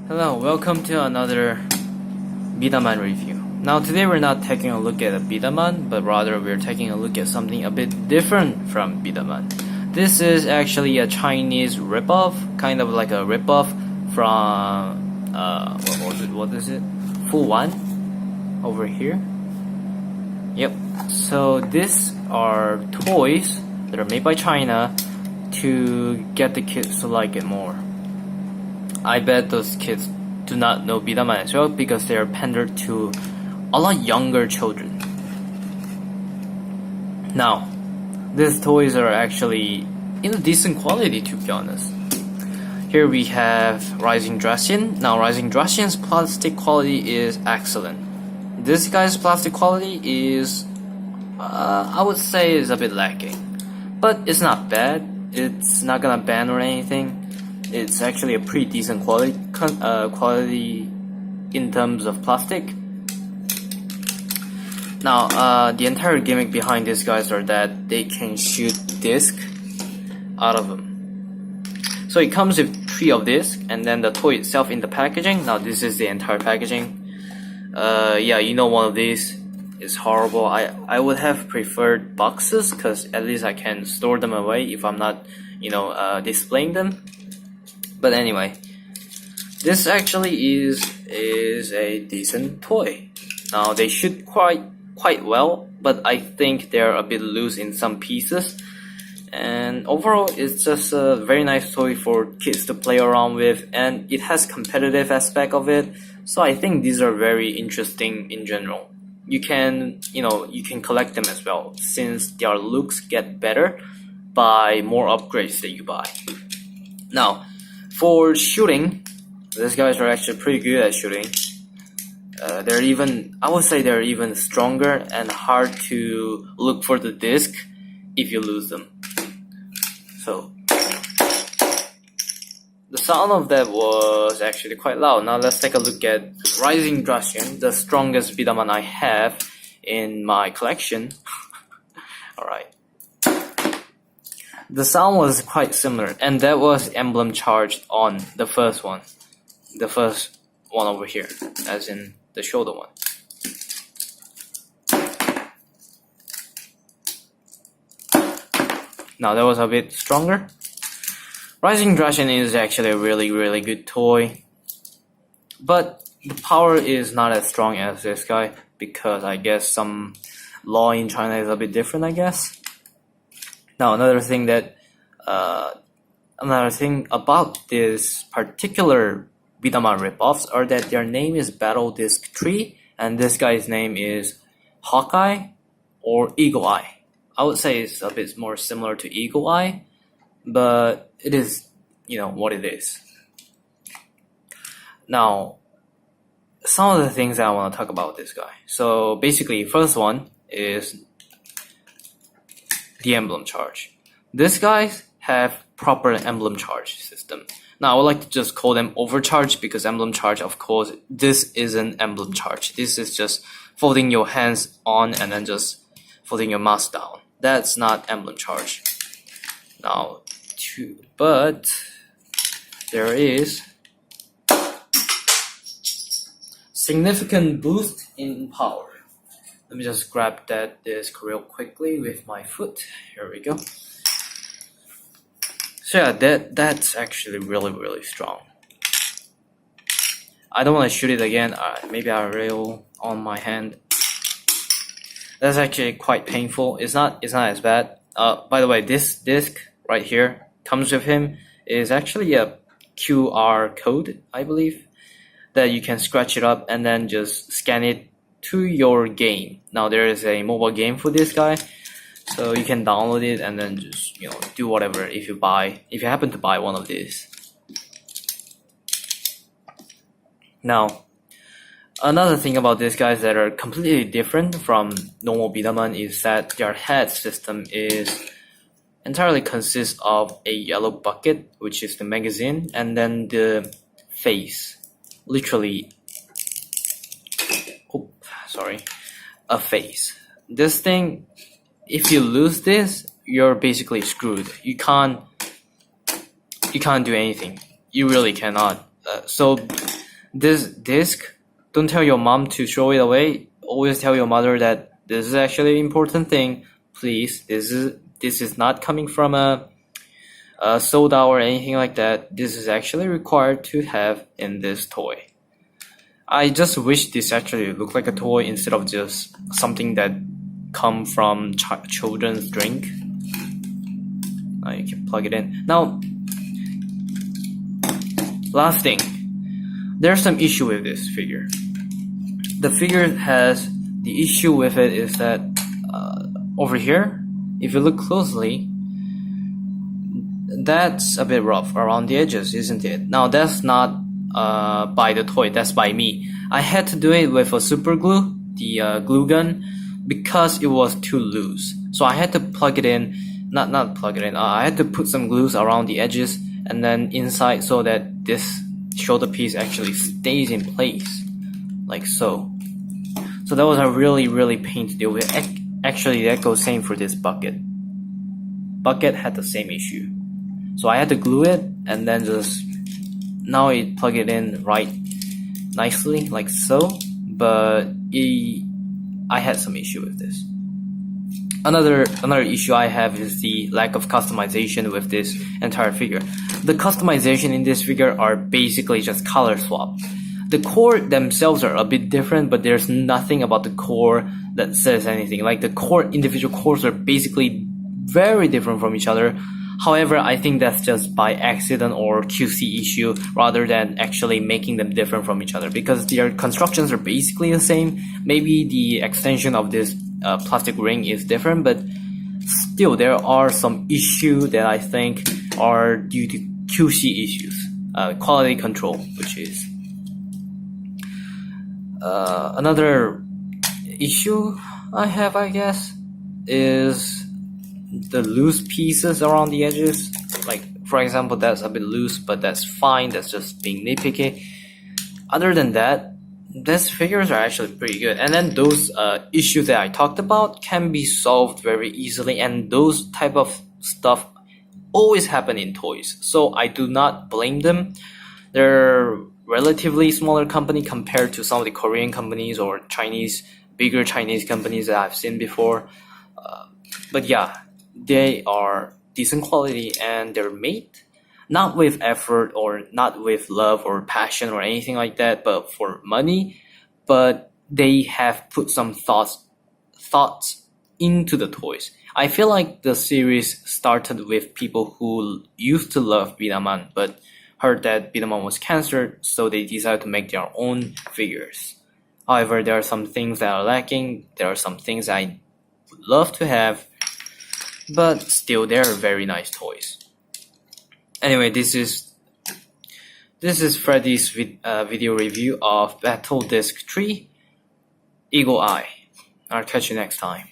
Hello, welcome to another Bidaman review. Now today we're not taking a look at a Bidaman, but rather we're taking a look at something a bit different from Bidaman. This is actually a Chinese ripoff, kind of like a ripoff from what is it? Fu Wan over here. Yep. So these are toys that are made by China to get the kids to like it more. I bet those kids do not know Bidaman as well because they are pandered to a lot younger children. Now, these toys are actually in a decent quality, to be honest. Here we have Rising Dragon. Now, Rising Dragon's plastic quality is excellent. This guy's plastic quality is, I would say, is a bit lacking, but it's not bad. It's not gonna ban or anything. It's actually a pretty decent quality in terms of plastic. Now, the entire gimmick behind these guys are that they can shoot disc out of them. So it comes with 3 of discs, and then the toy itself in the packaging. Now this is the entire packaging. Yeah, you know, one of these is horrible. I would have preferred boxes because at least I can store them away if I'm not, displaying them. But anyway, this actually is a decent toy. Now they shoot quite well, but I think they're a bit loose in some pieces. And overall, it's just a very nice toy for kids to play around with, and it has competitive aspect of it. So I think these are very interesting in general. You can collect them as well, since their looks get better by more upgrades that you buy. Now, for shooting, these guys are actually pretty good at shooting. I would say they're even stronger and hard to look for the disc if you lose them. So, the sound of that was actually quite loud. Now let's take a look at Rising Dragon, the strongest Bidaman I have in my collection. Alright. The sound was quite similar, and that was emblem charged on the first one. The first one over here, as in the shoulder one. Now that was a bit stronger. Rising Dragon is actually a really good toy, but the power is not as strong as this guy because I guess some law in China is a bit different, I guess. Now another thing about this particular Bidaman ripoffs are that their name is Battle Disc 3, and this guy's name is Hawkeye or Eagle Eye. I would say it's a bit more similar to Eagle Eye, but it is, what it is. Now, some of the things that I want to talk about this guy. So basically, first one is the emblem charge. These guys have proper emblem charge system. Now I would like to just call them overcharge because emblem charge, of course, this isn't emblem charge. This is just folding your hands on and then just folding your mouse down. That's not emblem charge. Now, but there is significant boost in power. Let me just grab that disc real quickly with my foot. Here we go. So yeah, that's actually really strong. I don't want to shoot it again. Maybe I'll rail on my hand. That's actually quite painful. It's not as bad. By the way, this disc right here comes with him is actually a QR code, I believe, that you can scratch it up and then just scan it to your game. Now there is a mobile game for this guy, so you can download it and then just do whatever if you happen to buy one of these. Now, another thing about these guys that are completely different from normal Bidaman is that their head system is entirely consists of a yellow bucket, which is the magazine, and then the face, literally. A face. This thing, if you lose this, you're basically screwed. You can't do anything. You really cannot. So this disc, don't tell your mom to throw it away. Always tell your mother that this is actually an important thing. Please, this is not coming from a soda or anything like that. This is actually required to have in this toy. I just wish this actually looked like a toy instead of just something that come from children's drink. Now you can plug it in. Now, last thing, there's some issue with this figure. The figure has the issue with it is that over here, if you look closely, that's a bit rough around the edges, isn't it? Now that's not by the toy, that's by me. I had to do it with a super glue, the glue gun, because it was too loose. So I had to plug it in, not plug it in, I had to put some glues around the edges and then inside so that this shoulder piece actually stays in place, like so. So that was a really pain to deal with. Actually, that goes same for this bucket. Bucket had the same issue. So I had to glue it and then just now it plug it in right nicely like so, but I had some issue with this. Another issue I have is the lack of customization with this entire figure. The customization in this figure are basically just color swap. The core themselves are a bit different, but there's nothing about the core that says anything. Like the core, individual cores are basically very different from each other. However, I think that's just by accident or QC issue rather than actually making them different from each other, because their constructions are basically the same. Maybe the extension of this plastic ring is different, but still there are some issues that I think are due to QC issues, quality control, which is another issue I have, I guess, is the loose pieces around the edges. Like, for example, that's a bit loose, but that's fine. That's just being nitpicky. Other than that, these figures are actually pretty good. And then those issues that I talked about can be solved very easily. And those type of stuff always happen in toys. So I do not blame them. They're relatively smaller company compared to some of the Korean companies or bigger Chinese companies that I've seen before. But yeah, they are decent quality and they're made not with effort or not with love or passion or anything like that, but for money. But they have put some thoughts into the toys. I feel like the series started with people who used to love Bidaman, but heard that Bidaman was canceled, so they decided to make their own figures. However, there are some things that are lacking. There are some things I would love to have, but still, they're very nice toys. Anyway, this is Freddy's video review of Battle Disc 3 Eagle Eye. I'll catch you next time.